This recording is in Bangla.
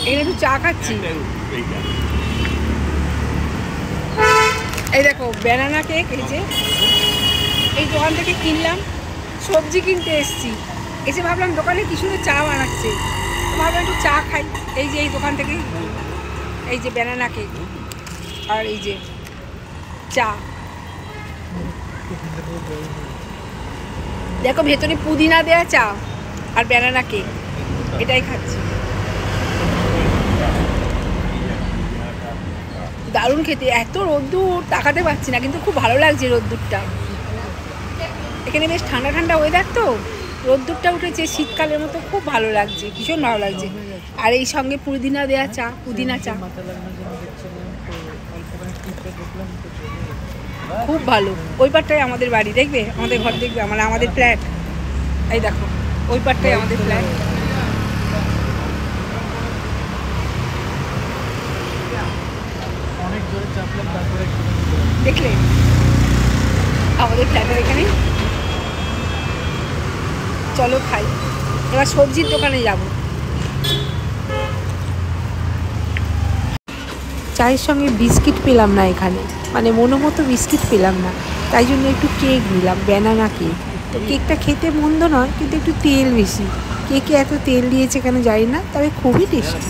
এখানে একটু চা খাচ্ছি। এই দেখো ব্যানানা কেক, এই যে এই দোকান থেকে কিনলাম। সবজি কিনতে এসছি, এসে ভাবলাম দোকানে কি সুন্দর চা বানাচ্ছে, ভাবলাম একটু চা খাই। এই যে এই দোকান থেকে এই যে ব্যানানা কেক আর এই যে চা। দেখো ভেতরে পুদিনা দেয়া চা আর ব্যানানা কেক, এটাই খাচ্ছি। দারুণ খেতে, এত রোদ্দুর তাকাতে পারছি না, কিন্তু খুব ভালো লাগছে রোদ্দুরটা। এখানে বেশ ঠান্ডা ঠান্ডা ওয়েদার, তো রোদ্দুরটা উঠেছে শীতকালের মতো, খুব ভালো লাগছে, ভীষণ ভালো লাগছে। আর এই সঙ্গে পুদিনা দেয়া চা, পুদিনা চা খুব ভালো। ওই পারটাই আমাদের বাড়ি, দেখবে আমাদের ঘর, দেখবে মানে আমাদের ফ্ল্যাট। এই দেখো ওই পারটাই আমাদের ফ্ল্যাট। দেখলে আমাদের ফ্ল্যাটের এখানে। চলো খাই, এবার সবজির দোকানে যাব। চায়ের সঙ্গে বিস্কিট পেলাম না এখানে, মানে মতো বিস্কিট পেলাম না, তাই জন্য একটু কেক নিলাম, ব্যানানা কেক। তো কেকটা খেতে মন্দ নয়, কিন্তু একটু তেল বেশি। কেকে এত তেল দিয়েছে কেন জানি না, তবে খুবই টেস্টি।